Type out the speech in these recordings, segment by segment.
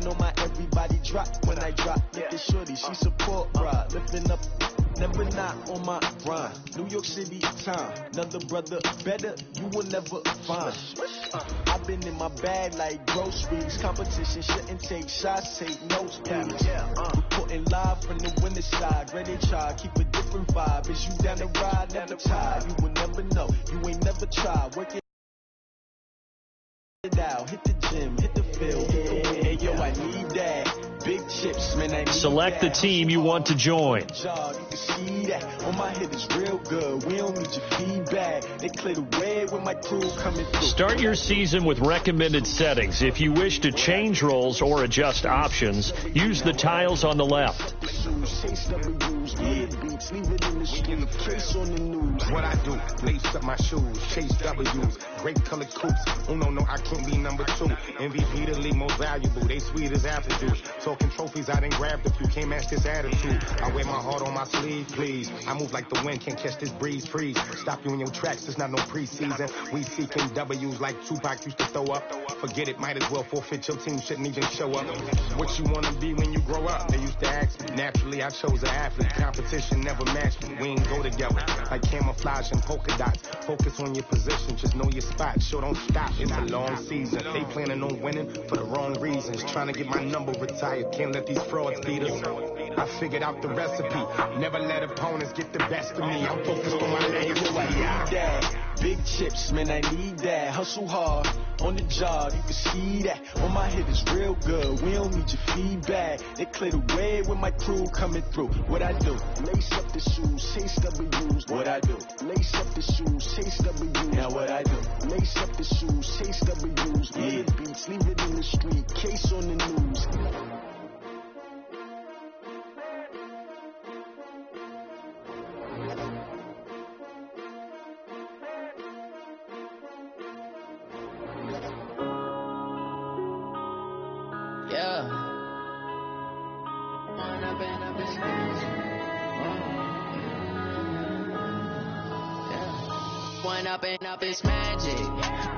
know my everybody drop when I drop. Look at shorty, she support ride, lifting up. Never not on my grind. New York City time. Another brother better, you will never find. I've been in my bag like groceries. Competition shouldn't take shots, take notes, please. Reporting live from the winter side. Ready to try, keep a different vibe. Is you down the ride, never tired. You will never know, you ain't never tried. Work it out, hit the gym, hit the field, hit the win. Hey, yo, I need that. Big chips, man, I need Select that. the team you want to join. You can see that. On my head is real good. We don't need your feedback. They clear the way with my crew coming through. Start your season with recommended settings. If you wish to change roles or adjust options, use the tiles on the left. What I do, lace up my shoes, chase W's, great colored coops. Oh no, I can't be number 2. MVP the league most valuable, they sweet as apple juice. Talking trophies, I done grabbed a few, can't match this attitude. I wear my heart on my sleeve, please. I move like the wind, can't catch this breeze, freeze. Stop you in your tracks, it's not no preseason. We seeking W's like Tupac used to throw up. Forget it, might as well forfeit, your team shouldn't even show up. What you wanna be when you grow up? They used to ask me. Naturally, I chose an athlete. Competition never matched me. We ain't go together like camouflage and polka dots. Focus on your position, just know your spot. Sure, don't stop, it's a long season. They planning on winning for the wrong reasons. Trying to get my number retired, can't let these frauds beat us. I figured out the recipe. Never let opponents get the best of me. I'm focused on my legacy. Big chips, man, I need that. Hustle hard on the job, you can see that. On my head is real good. We don't need your feedback. They clear the way with my crew coming through. What I do? Lace up the shoes, chase W's. What I do? Lace up the shoes, chase W's. Now what I do? Lace up the shoes, chase W's. Yeah, beats, leave it in the street. Case on the news. Up is magic.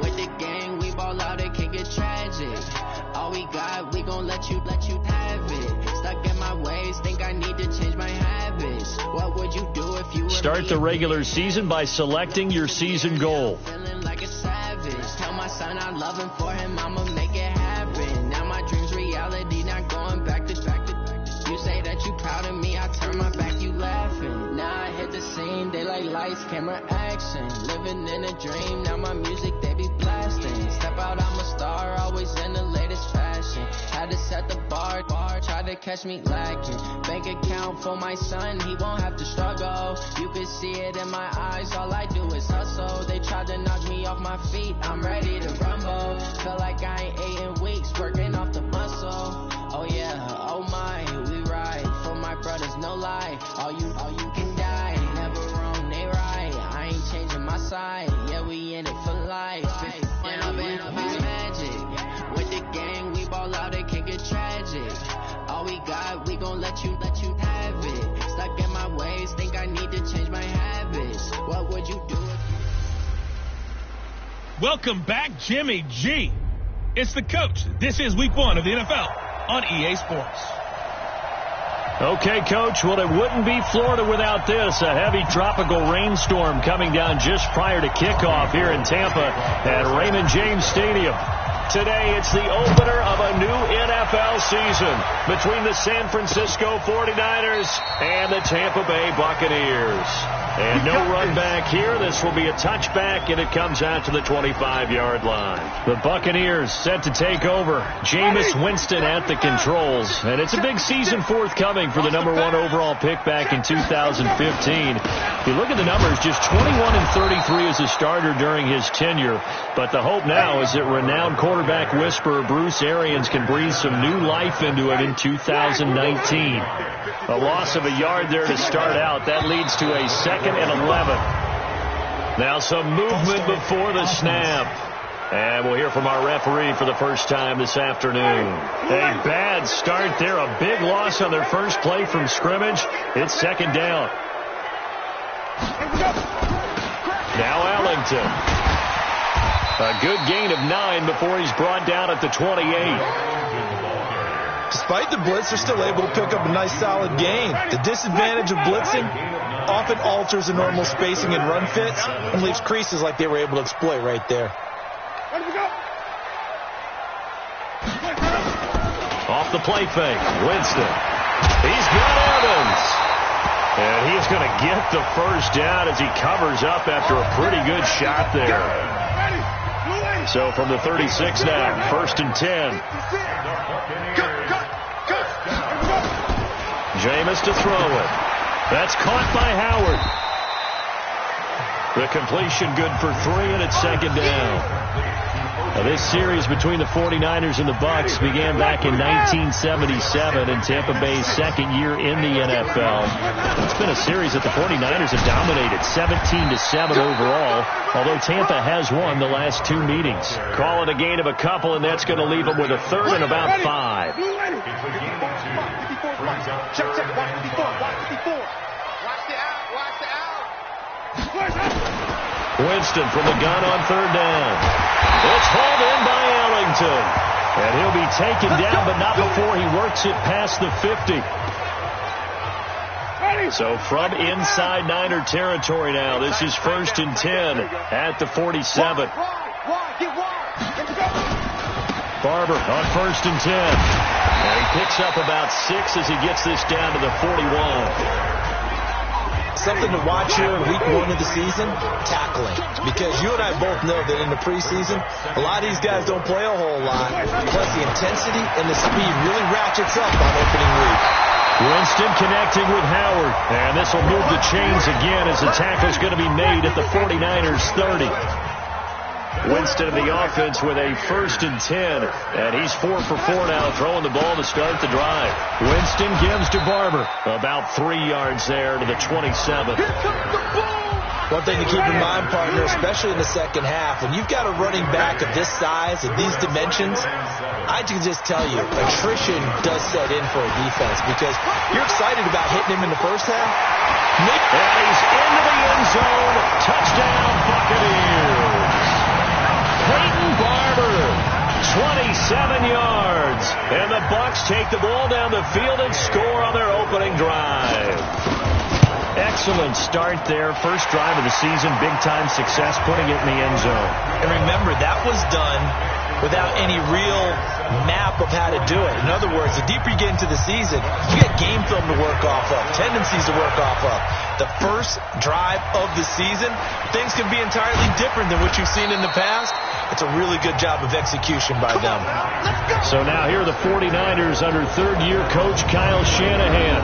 With the gang, we ball out, it can get tragic. All we got, we gon' let you have it. Stuck in my ways, think I need to change my habits. What would you do if you were Start the regular season by selecting your season goal. Feeling like a savage. Tell my son I love him, for him I'ma make it happen. Now my dream's reality, not going back to. You say that you proud of me, I turn my back, you laughing. Now I hit the scene, they like lights, camera, action. Living in a dream, now my music, they be blasting. Step out, I'm a star, always in the latest fashion. Had to set the bar, try to catch me lacking. Bank account for my son, he won't have to struggle. You can see it in my eyes, all I do is hustle. They tried to knock me off my feet, I'm ready to rumble. Feel like I ain't ate in weeks, working off the muscle. Oh yeah, oh my, we ride for my brothers, no lie. All you can die, never wrong, they right. I ain't changing my side, yeah, we in it for life. When I've been magic, with the gang, we ball out, it can get tragic. All we got, we gon' let you have it. Stuck in my ways, think I need to change my habits. What would you do? Welcome back, Jimmy G. It's the coach. This is week 1 of the NFL on EA Sports. Okay, Coach, well, it wouldn't be Florida without this. A heavy tropical rainstorm coming down just prior to kickoff here in Tampa at Raymond James Stadium. Today, it's the opener of a new NFL season between the San Francisco 49ers and the Tampa Bay Buccaneers. And no run back here. This will be a touchback, and it comes out to the 25-yard line. The Buccaneers set to take over. Jameis Winston at the controls. And it's a big season forthcoming for the number 1 overall pick back in 2015. If you look at the numbers, just 21-33 as a starter during his tenure. But the hope now is that renowned quarterback whisperer Bruce Arians can breathe some new life into it in 2019. A loss of a yard there to start out. That leads to a 2nd and 11. Now some movement before the snap. And we'll hear from our referee for the first time this afternoon. A bad start there. A big loss on their first play from scrimmage. It's 2nd down. Now Ellington. A good gain of 9 before he's brought down at the 28. Despite the blitz, they're still able to pick up a nice solid gain. The disadvantage of blitzing often alters the normal spacing and run fits and leaves creases like they were able to exploit right there. Off the play fake, Winston. He's got Evans. And he's going to get the first down as he covers up after a pretty good shot there. So from the 36 now, 1st and 10. Jameis to throw it. That's caught by Howard. The completion good for 3, and it's 2nd down. Now, this series between the 49ers and the Bucs began back in 1977 in Tampa Bay's 2nd year in the NFL. It's been a series that the 49ers have dominated, 17-7 overall, although Tampa has won the last 2 meetings. Call it a gain of a couple, and that's going to leave them with a 3rd and about 5. Winston from the gun on 3rd down. It's hauled in by Ellington. And he'll be taken down, but not before he works it past the 50. So from inside Niner territory now, this is 1st and 10 at the 47. Barber on 1st and 10. And he picks up about 6 as he gets this down to the 41. Something to watch here in week 1 of the season, tackling. Because you and I both know that in the preseason, a lot of these guys don't play a whole lot. Plus the intensity and the speed really ratchets up on opening week. Winston connecting with Howard. And this will move the chains again as the tackle's going to be made at the 49ers 30. Winston in the offense with a 1st and 10. And he's 4 for 4 now, throwing the ball to start the drive. Winston gives to Barber. About 3 yards there to the 27. One thing to keep in mind, partner, especially in the second half, when you've got a running back of this size and these dimensions, I can just tell you, attrition does set in for a defense because you're excited about hitting him in the first half. And he's into the end zone. Touchdown, Buccaneers. Brayden Barber, 27 yards. And the Bucs take the ball down the field and score on their opening drive. Excellent start there. First drive of the season. Big-time success putting it in the end zone. And remember, that was done without any real map of how to do it. In other words, the deeper you get into the season, you get game film to work off of, tendencies to work off of. The first drive of the season, things can be entirely different than what you've seen in the past. It's a really good job of execution by them. So now here are the 49ers under third-year coach Kyle Shanahan.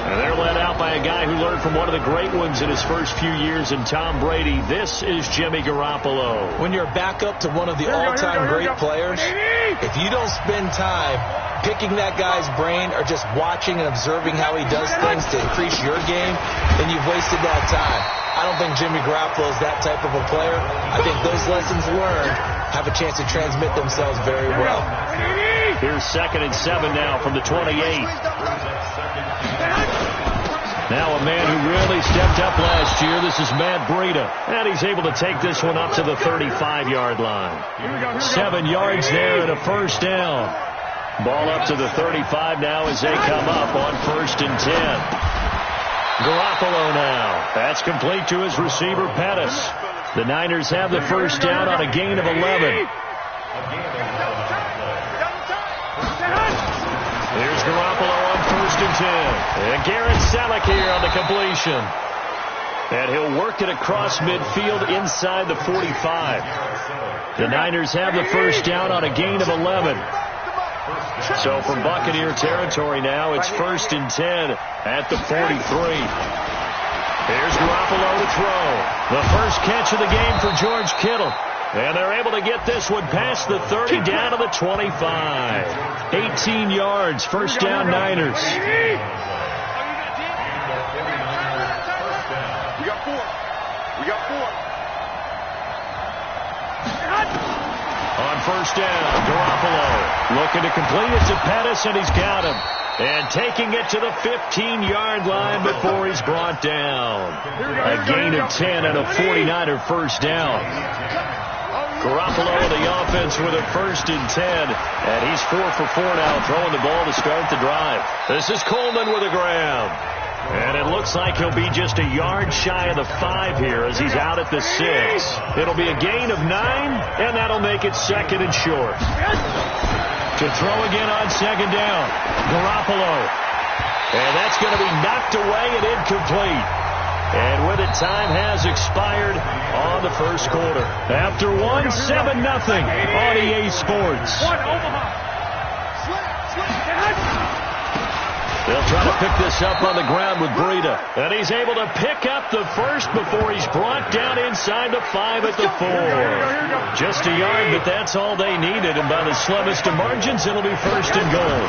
And they're led out by a guy who learned from one of the great ones in his first few years in Tom Brady. This is Jimmy Garoppolo. When you're back up to one of the all-time great players, if you don't spend time picking that guy's brain or just watching and observing how he does things to increase your game, then you've wasted that time. I don't think Jimmy Garoppolo is that type of a player. I think those lessons learned have a chance to transmit themselves very well. Here's 2nd and 7 now from the 28. Now a man who really stepped up last year. This is Matt Breida. And he's able to take this one up to the 35-yard line. 7 yards there and a first down. Ball up to the 35 now as they come up on 1st and 10. Garoppolo now. That's complete to his receiver, Pettis. The Niners have the first down on a gain of 11. Here's Garoppolo on 1st and 10. And Garrett Selleck here on the completion. And he'll work it across midfield inside the 45. The Niners have the first down on a gain of 11. So from Buccaneer territory now, it's 1st and 10 at the 43. Here's Garoppolo to throw. The first catch of the game for George Kittle. And they're able to get this one past the 30 down to the 25. 18 yards, first down Niners. We got 4. On first down, Garoppolo looking to complete it to Pettis, and he's got him. And taking it to the 15-yard line before he's brought down. A gain of 10 and a 49er first down. Garoppolo on the offense with a 1st and 10. And he's 4 for 4 now, throwing the ball to start the drive. This is Coleman with a grab. And it looks like he'll be just a yard shy of the 5 here as he's out at the 6. It'll be a gain of 9, and that'll make it 2nd and short. To throw again on 2nd down. Garoppolo. And that's going to be knocked away and incomplete. And with it, time has expired on the 1st quarter. After 1, 7-0 on EA Sports. They'll try to pick this up on the ground with Breida. And he's able to pick up the 1st before he's brought down inside the 5 at the 4. Just a yard, but that's all they needed. And by the slimmest of margins, it'll be 1st and goal.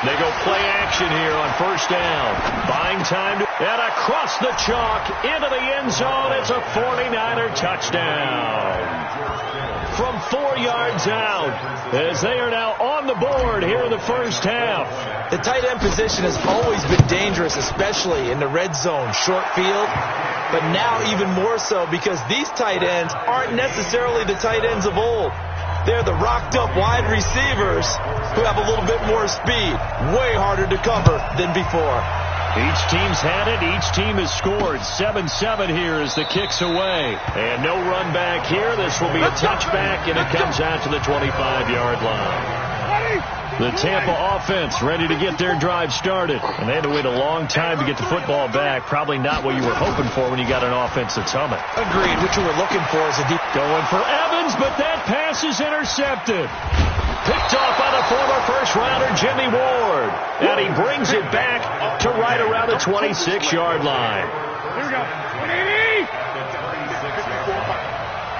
They go play action here on 1st down. Buying time and across the chalk into the end zone. It's a 49er touchdown. From 4 yards out as they are now on the board here in the 1st half. The tight end position has always been dangerous, especially in the red zone, short field. But now even more so because these tight ends aren't necessarily the tight ends of old. They're the rocked-up wide receivers who have a little bit more speed. Way harder to cover than before. Each team's had it. Each team has scored. 7-7 here as the kick's away. And no run back here. This will be a touchback, and it comes out to the 25-yard line. The Tampa offense ready to get their drive started. And they had to wait a long time to get the football back. Probably not what you were hoping for when you got an offense that's humming. Agreed. What you were looking for is a deep... Going for Evans, but that pass is intercepted. Picked off by the former first-rounder Jimmy Ward. And he brings it back to right around the 26-yard line. Here we go. 180!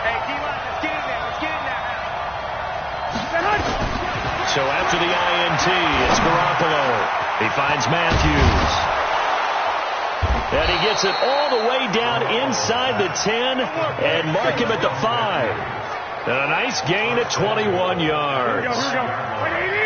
Hey, D-line, let's get in there. Let's get in there. So after the INT, it's Garoppolo. He finds Matthews. And he gets it all the way down inside the 10 and mark him at the 5. And a nice gain at 21 yards. Here we go. 180!